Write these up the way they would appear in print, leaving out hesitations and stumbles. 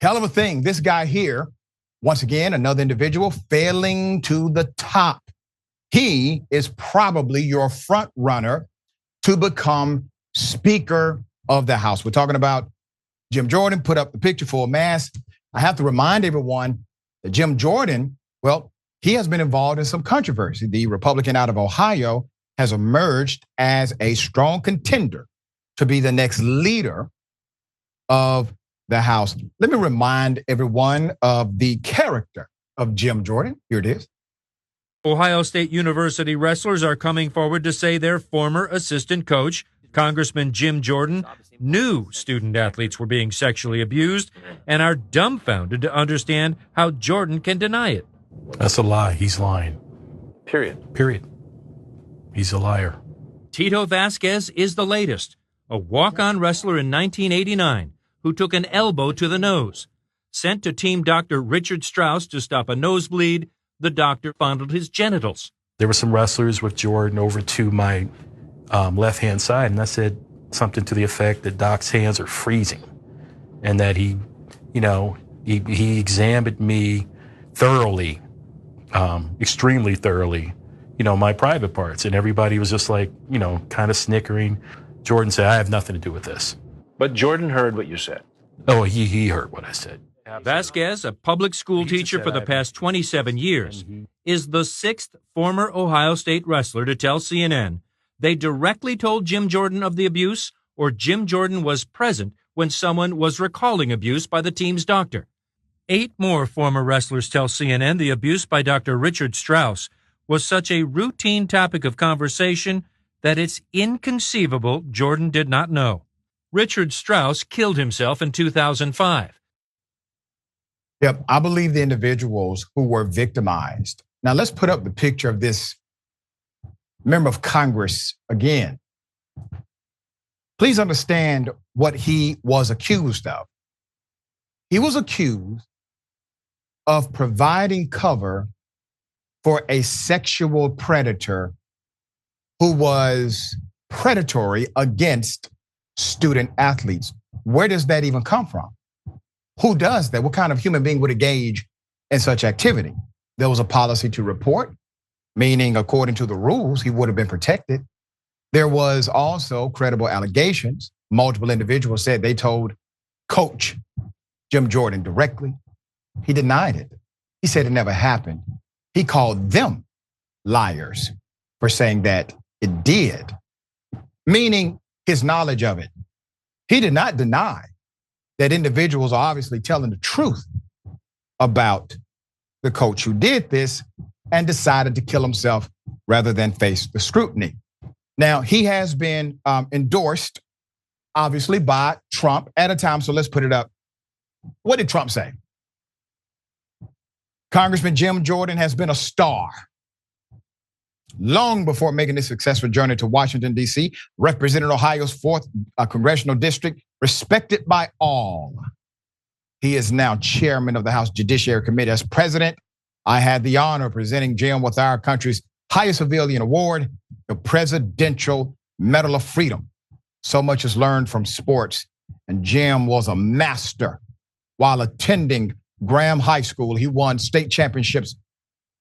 Hell of a thing. This guy here, once again, another individual failing to the top. He is probably your front runner to become Speaker of the House. We're talking about Jim Jordan. Put up the picture for a mask. I have to remind everyone that Jim Jordan, well, he has been involved in some controversy. The Republican out of Ohio has emerged as a strong contender to be the next leader of the House. Let me remind everyone of the character of Jim Jordan. Here it is. Ohio State University wrestlers are coming forward to say their former assistant coach, Congressman Jim Jordan, knew student athletes were being sexually abused and are dumbfounded to understand how Jordan can deny it. That's a lie. He's lying. Period. He's a liar. Tito Vasquez is the latest, a walk-on wrestler in 1989 who took an elbow to the nose. Sent to team doctor Richard Strauss to stop a nosebleed, the doctor fondled his genitals. There were some wrestlers with Jordan over to my left-hand side, and I said something to the effect that Doc's hands are freezing, and that he examined me thoroughly, extremely thoroughly, my private parts, and everybody was just like, kind of snickering. Jordan said, I have nothing to do with this. But Jordan heard what you said. Oh, he heard what I said. Vasquez, a public school teacher for the past 27 years, is the sixth former Ohio State wrestler to tell CNN they directly told Jim Jordan of the abuse, or Jim Jordan was present when someone was recalling abuse by the team's doctor. 8 more former wrestlers tell CNN the abuse by Dr. Richard Strauss was such a routine topic of conversation that it's inconceivable Jordan did not know. Richard Strauss killed himself in 2005. Yep, I believe the individuals who were victimized. Now let's put up the picture of this member of Congress again. Please understand what he was accused of. He was accused of providing cover for a sexual predator who was predatory against student athletes. Where does that even come from? Who does that? What kind of human being would engage in such activity? There was a policy to report, meaning according to the rules, he would have been protected. There was also credible allegations. Multiple individuals said they told Coach Jim Jordan directly. He denied it. He said it never happened. He called them liars for saying that it did, meaning his knowledge of it. He did not deny that individuals are obviously telling the truth about the coach who did this and decided to kill himself rather than face the scrutiny. Now, he has been endorsed, obviously, by Trump at a time, so let's put it up. What did Trump say? Congressman Jim Jordan has been a star long before making this successful journey to Washington, D.C., represented Ohio's 4th congressional district, respected by all. He is now chairman of the House Judiciary Committee. As president, I had the honor of presenting Jim with our country's highest civilian award, the Presidential Medal of Freedom. So much is learned from sports, and Jim was a master. While attending Graham High School, he won state championships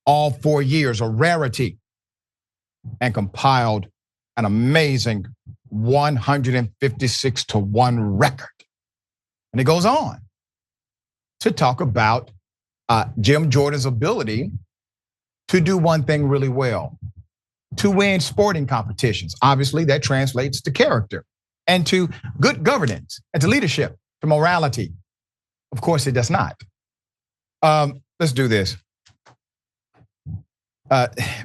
all 4 years, a rarity, and compiled an amazing 156-1 record. And it goes on to talk about Jim Jordan's ability to do one thing really well, to win sporting competitions. Obviously, that translates to character and to good governance and to leadership, to morality. Of course, it does not. Let's do this.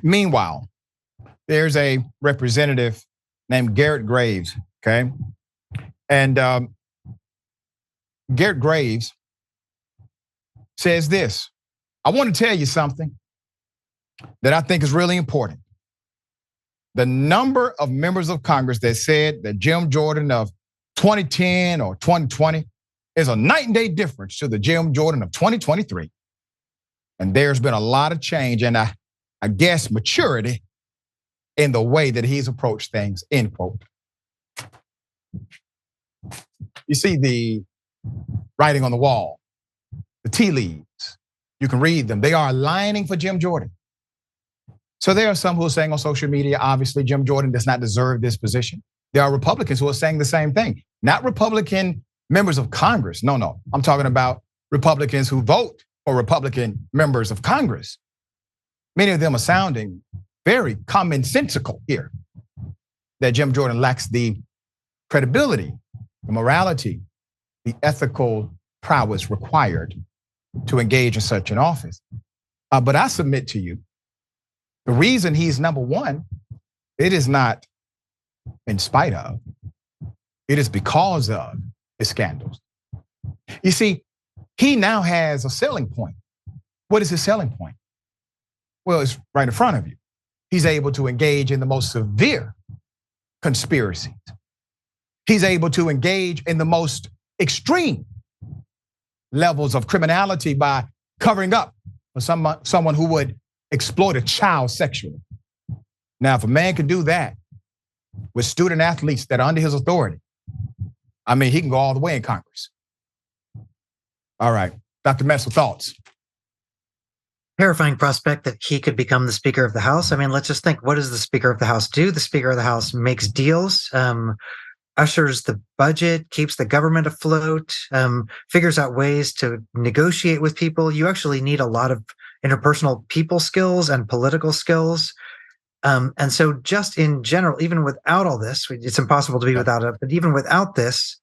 Meanwhile, there's a representative named Garrett Graves, okay? And Garrett Graves says this: I want to tell you something that I think is really important. The number of members of Congress that said that Jim Jordan of 2010 or 2020 is a night and day difference to the Jim Jordan of 2023. And there's been a lot of change and I guess maturity in the way that he's approached things, end quote. You see the writing on the wall. tea leaves. You can read them. They are aligning for Jim Jordan. So there are some who are saying on social media, obviously, Jim Jordan does not deserve this position. There are Republicans who are saying the same thing. Not Republican members of Congress. No. I'm talking about Republicans who vote for Republican members of Congress. Many of them are sounding very commonsensical here, that Jim Jordan lacks the credibility, the morality, the ethical prowess required to engage in such an office. But I submit to you, the reason he's number one, it is not in spite of, it is because of his scandals. You see, he now has a selling point. What is his selling point? Well, it's right in front of you. He's able to engage in the most severe conspiracies. He's able to engage in the most extreme levels of criminality by covering up for someone who would exploit a child sexually. Now, if a man can do that with student athletes that are under his authority, I mean, he can go all the way in Congress. All right, Dr. Metzl, thoughts? Terrifying prospect that he could become the Speaker of the House. I mean, let's just think, what does the Speaker of the House do? The Speaker of the House makes deals, ushers the budget, keeps the government afloat, figures out ways to negotiate with people. You actually need a lot of interpersonal people skills and political skills. And so just in general, even without all this, it's impossible to be without it, but even without this,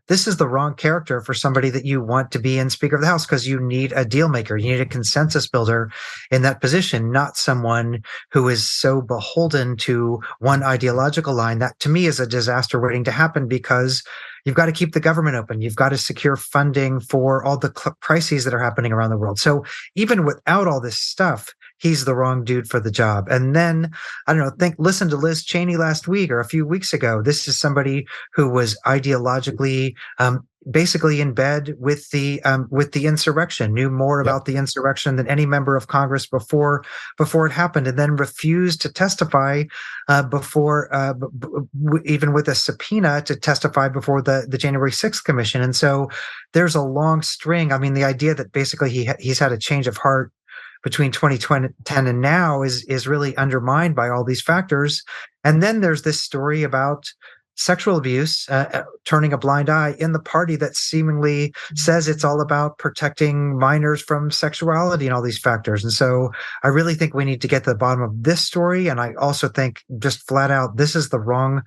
this is the wrong character for somebody that you want to be in Speaker of the House, because you need a deal maker. You need a consensus builder in that position, not someone who is so beholden to one ideological line. That to me is a disaster waiting to happen, because you've got to keep the government open. You've got to secure funding for all the crises that are happening around the world. So even without all this stuff, he's the wrong dude for the job. And then, I don't know, listen to Liz Cheney last week or a few weeks ago. This is somebody who was ideologically basically in bed with the insurrection, knew more about the insurrection than any member of Congress before it happened, and then refused to testify even with a subpoena to testify before the January 6th commission. And so there's a long string. I mean, the idea that basically he's had a change of heart between 2010 and now is really undermined by all these factors. And then there's this story about sexual abuse, turning a blind eye in the party that seemingly says it's all about protecting minors from sexuality and all these factors. And so I really think we need to get to the bottom of this story. And I also think just flat out, this is the wrong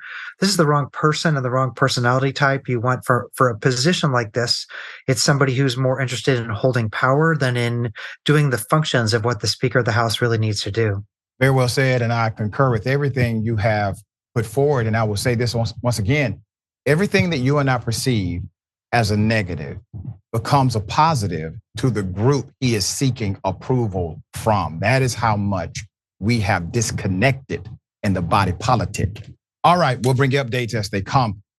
person and the wrong personality type you want for a position like this. It's somebody who's more interested in holding power than in doing the functions of what the Speaker of the House really needs to do. Very well said. And I concur with everything you have put forward. And I will say this once again, everything that you and I perceive as a negative becomes a positive to the group he is seeking approval from. That is how much we have disconnected in the body politic. All right, we'll bring you updates as they come.